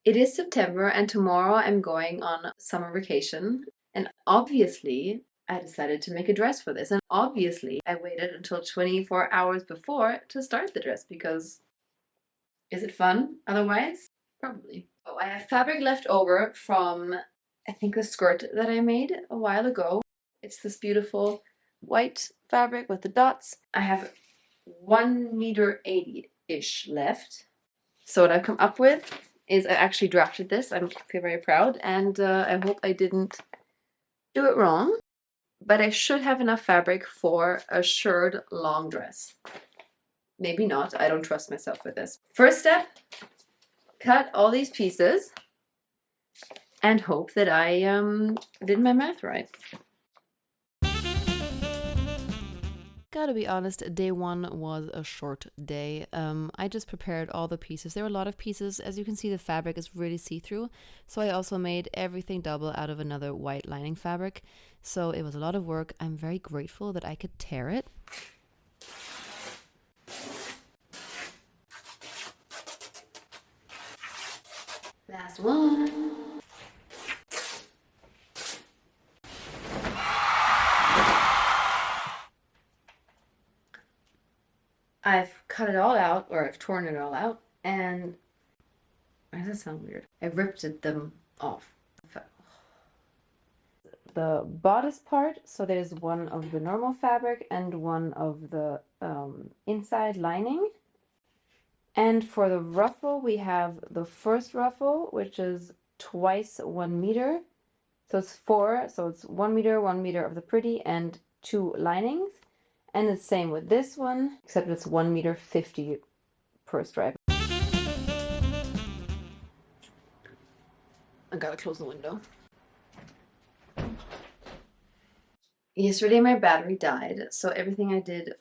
It is September and tomorrow I'm going on summer vacation. And obviously, I decided to make a dress for this. And obviously, I waited until 24 hours before to start the dress because is it fun otherwise? Probably. Oh, I have fabric left over from, I think, the skirt that I made a while ago. It's this beautiful white fabric with the dots. I have 1 meter 80-ish left. So what I've come up with is I actually drafted this. I feel very proud, and I hope I didn't do it wrong. But I should have enough fabric for a shirred long dress. Maybe not. I don't trust myself with this. First step, cut all these pieces and hope that I did my math right. Gotta be honest, day one was a short day. I just prepared all the pieces. There were a lot of pieces. As you can see, the fabric is really see-through. So I also made everything double out of another white lining fabric. So it was a lot of work. I'm very grateful that I could tear it. Last one. I've cut it all out, or I've torn it all out, and why does that sound weird? I ripped them off. The bodice part, so there's one of the normal fabric and one of the inside lining. And for the ruffle, we have the first ruffle, which is twice 1 meter. So it's four, so it's 1 meter of the pretty and 2 linings. And the same with this one, except it's 1 meter 50 per stripe. I gotta close the window. Yesterday my battery died, so everything I did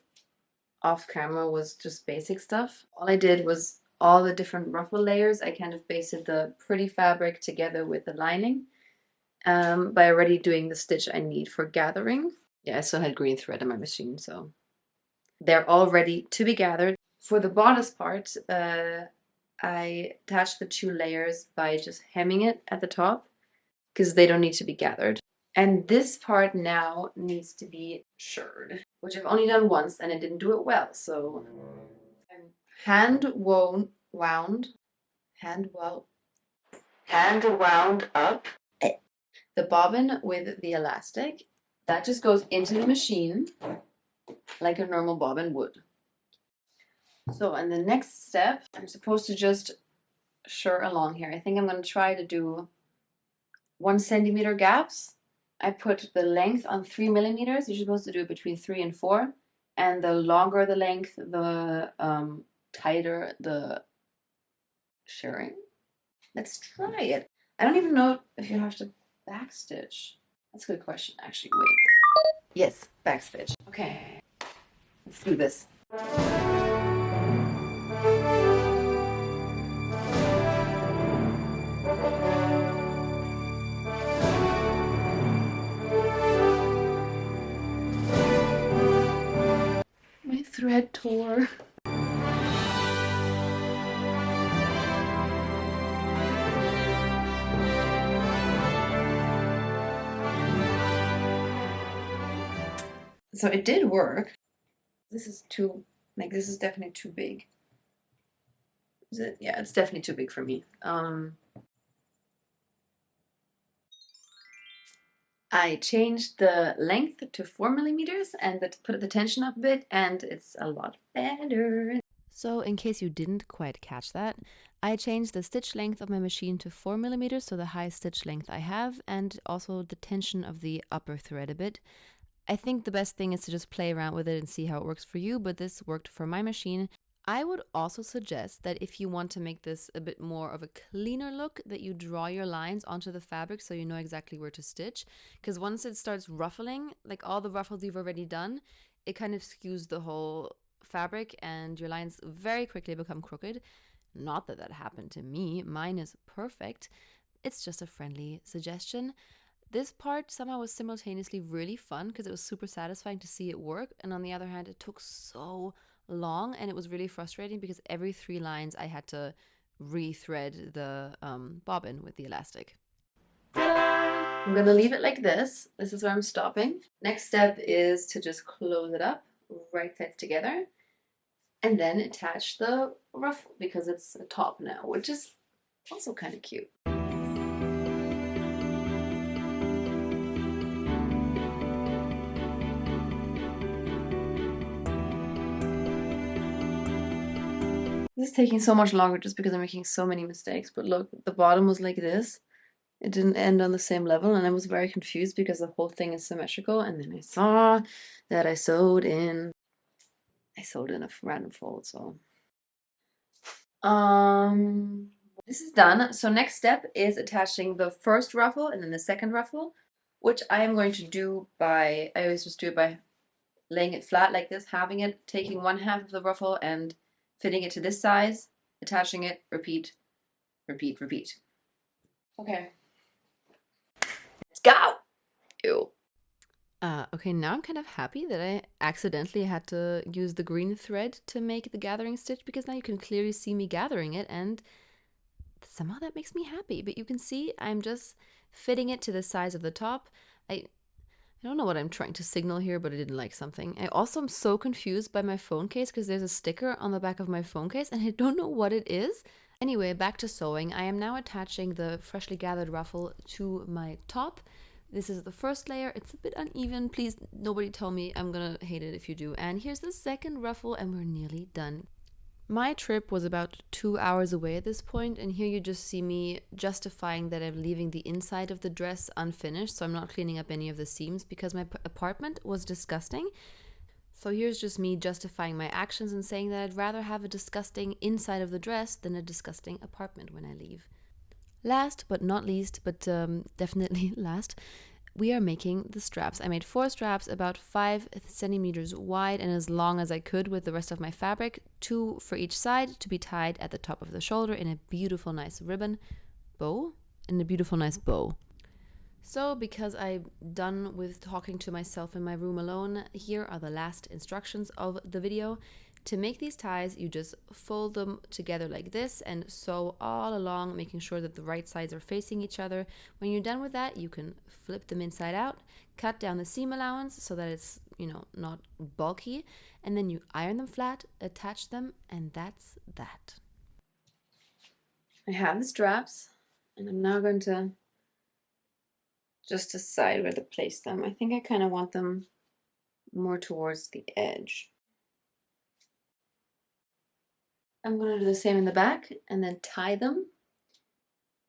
off camera was just basic stuff. All I did was all the different ruffle layers. I kind of basted the pretty fabric together with the lining by already doing the stitch I need for gathering. Yeah, I still had green thread in my machine, so they're all ready to be gathered. For the bodice part, I attached the 2 layers by just hemming it at the top because they don't need to be gathered. And this part now needs to be shirred, which I've only done once and I didn't do it well. So I'm hand wound up the bobbin with the elastic. That just goes into the machine like a normal bobbin would. So in the next step, I'm supposed to just shirr along here. I think I'm going to try to do 1 centimeter gaps. I put the length on 3 millimeters. You're supposed to do it between 3 and 4. And the longer the length, the tighter the shirring. Let's try it. I don't even know if you have to backstitch. That's a good question, actually. Wait. Yes, backstitch. Okay, let's do this. My thread tore. So it did work. This is too, like, this is definitely too big. Is it? Yeah, it's definitely too big for me. I changed the length to 4 millimeters and put the tension up a bit, and it's a lot better. So in case you didn't quite catch that, I changed the stitch length of my machine to 4 millimeters, so the highest stitch length I have, and also the tension of the upper thread a bit. I think the best thing is to just play around with it and see how it works for you, but this worked for my machine. I would also suggest that if you want to make this a bit more of a cleaner look, that you draw your lines onto the fabric so you know exactly where to stitch. Because once it starts ruffling, like all the ruffles you've already done, it kind of skews the whole fabric and your lines very quickly become crooked. Not that that happened to me, mine is perfect. It's just a friendly suggestion. This part somehow was simultaneously really fun because it was super satisfying to see it work, and on the other hand, it took so long and it was really frustrating because every 3 lines I had to rethread the bobbin with the elastic. I'm gonna leave it like this. This is where I'm stopping. Next step is to just close it up, right sides together, and then attach the ruffle because it's a top now, which is also kind of cute. This is taking so much longer just because I'm making so many mistakes, but look, the bottom was like this. It didn't end on the same level, and I was very confused because the whole thing is symmetrical, and then I saw that I sewed in a random fold, so this is done. So next step is attaching the first ruffle and then the second ruffle, which I am going to do by, I always just do it by laying it flat like this, halving it, taking one half of the ruffle and fitting it to this size, attaching it, repeat, repeat, repeat. Okay. Let's go! Ew. Okay, now I'm kind of happy that I accidentally had to use the green thread to make the gathering stitch, because now you can clearly see me gathering it, and somehow that makes me happy. But you can see I'm just fitting it to the size of the top. I don't know what I'm trying to signal here, but I didn't like something. I also am so confused by my phone case because there's a sticker on the back of my phone case and I don't know what it is. Anyway, back to sewing. I am now attaching the freshly gathered ruffle to my top. This is the first layer. It's a bit uneven. Please, nobody tell me I'm gonna hate it if you do. And here's the second ruffle and we're nearly done. My trip was about 2 hours away at this point, and here you just see me justifying that I'm leaving the inside of the dress unfinished, so I'm not cleaning up any of the seams because my apartment was disgusting. So here's just me justifying my actions and saying that I'd rather have a disgusting inside of the dress than a disgusting apartment when I leave. Last but not least, but definitely last, we are making the straps. I made 4 straps about 5 centimeters wide and as long as I could with the rest of my fabric, 2 for each side to be tied at the top of the shoulder in a beautiful nice ribbon bow, So because I'm done with talking to myself in my room alone, here are the last instructions of the video. To make these ties, you just fold them together like this and sew all along, making sure that the right sides are facing each other. When you're done with that, you can flip them inside out, cut down the seam allowance so that it's, not bulky, and then you iron them flat, attach them, and that's that. I have the straps, and I'm now going to just decide where to place them. I think I kind of want them more towards the edge. I'm going to do the same in the back and then tie them.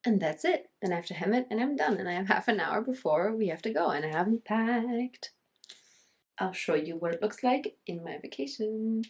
And that's it. Then I have to hem it and I'm done. And I have half an hour before we have to go and I haven't packed. I'll show you what it looks like in my vacation.